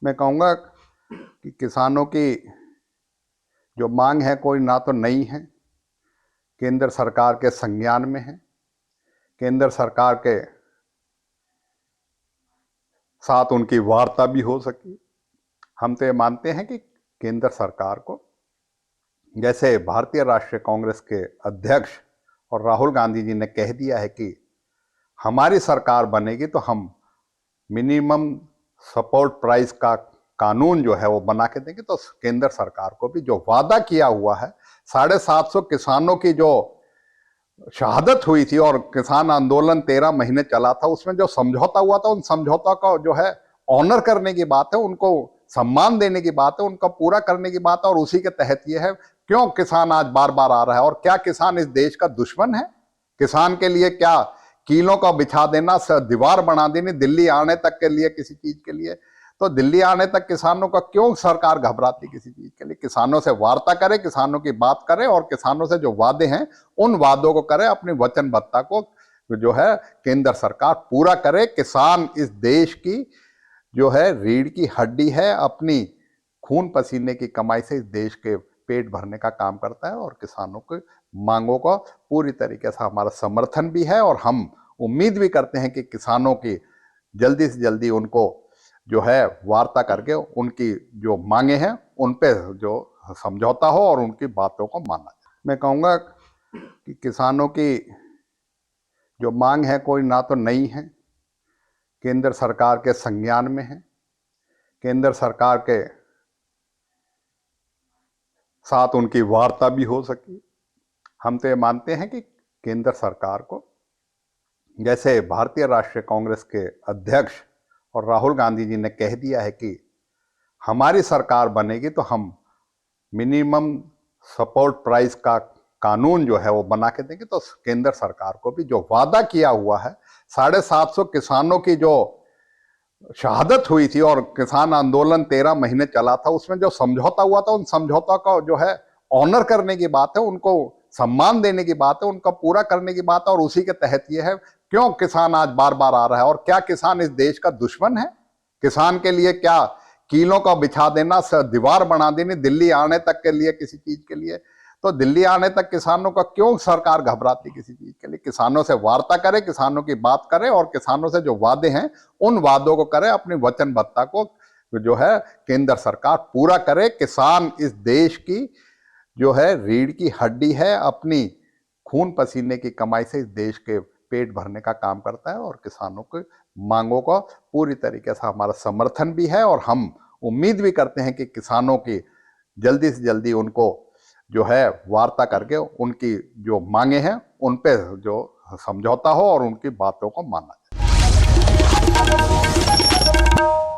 मैं कहूँगा कि किसानों की जो मांग है कोई ना तो नई है, केंद्र सरकार के संज्ञान में है। केंद्र सरकार के साथ उनकी वार्ता भी हो सकी। हम तो ये मानते हैं कि केंद्र सरकार को, जैसे भारतीय राष्ट्रीय कांग्रेस के अध्यक्ष और राहुल गांधी जी ने कह दिया है कि हमारी सरकार बनेगी तो हम मिनिमम सपोर्ट प्राइस का कानून जो है वो बना के देंगे, तो केंद्र सरकार को भी जो वादा किया हुआ है, 750 किसानों की जो शहादत हुई थी और किसान आंदोलन 13 महीने चला था, उसमें जो समझौता हुआ था, उन समझौता का जो है ऑनर करने की बात है, उनको सम्मान देने की बात है, उनका पूरा करने की बात है। और उसी के तहत ये है, क्यों किसान आज बार बार आ रहा है? और क्या किसान इस देश का दुश्मन है? किसान के लिए क्या कीलों का बिछा देना, दीवार बना देनी दिल्ली आने तक के लिए, किसी चीज के लिए? तो दिल्ली आने तक किसानों का क्यों सरकार घबराती किसी चीज के लिए? किसानों से वार्ता करे, किसानों की बात करे और किसानों से जो वादे हैं उन वादों को करे, अपनी वचनबद्धता को जो है केंद्र सरकार पूरा करे। किसान इस देश की जो है रीढ़ की हड्डी है, अपनी खून पसीने की कमाई से इस देश के पेट भरने का काम करता है और किसानों की मांगों को पूरी तरीके से हमारा समर्थन भी है। और हम उम्मीद भी करते हैं कि किसानों की जल्दी से जल्दी उनको जो है वार्ता करके उनकी जो मांगे हैं उन पे जो समझौता हो और उनकी बातों को माना जाए। मैं कहूँगा कि किसानों की जो मांग है कोई ना तो नई है, केंद्र सरकार के संज्ञान में है। केंद्र सरकार के साथ उनकी वार्ता भी हो सकी। हम तो ये मानते हैं कि केंद्र सरकार को, जैसे भारतीय राष्ट्रीय कांग्रेस के अध्यक्ष और राहुल गांधी जी ने कह दिया है कि हमारी सरकार बनेगी तो हम मिनिमम सपोर्ट प्राइस का कानून जो है वो बना के देंगे, तो केंद्र सरकार को भी जो वादा किया हुआ है, 750 किसानों की जो शहादत हुई थी और किसान आंदोलन 13 महीने चला था, उसमें जो समझौता हुआ था, उन समझौता का जो है ऑनर करने की बात है, उनको सम्मान देने की बात है, उनका पूरा करने की बात है। और उसी के तहत ये है, क्यों किसान आज बार बार आ रहा है? और क्या किसान इस देश का दुश्मन है? किसान के लिए क्या कीलों का बिछा देना, दीवार बना देनी दिल्ली आने तक के लिए, किसी चीज के लिए? तो दिल्ली आने तक किसानों का क्यों सरकार घबराती किसी चीज के लिए? किसानों से वार्ता करे, किसानों की बात करे और किसानों से जो वादे हैं उन वादों को करे, अपनी वचनबद्धता को जो है केंद्र सरकार पूरा करे। किसान इस देश की जो है रीढ़ की हड्डी है, अपनी खून पसीने की कमाई से इस देश के पेट भरने का काम करता है और किसानों की मांगों को पूरी तरीके से हमारा समर्थन भी है। और हम उम्मीद भी करते हैं कि किसानों की जल्दी से जल्दी उनको जो है वार्ता करके उनकी जो मांगे हैं उन पे जो समझौता हो और उनकी बातों को माना जाए।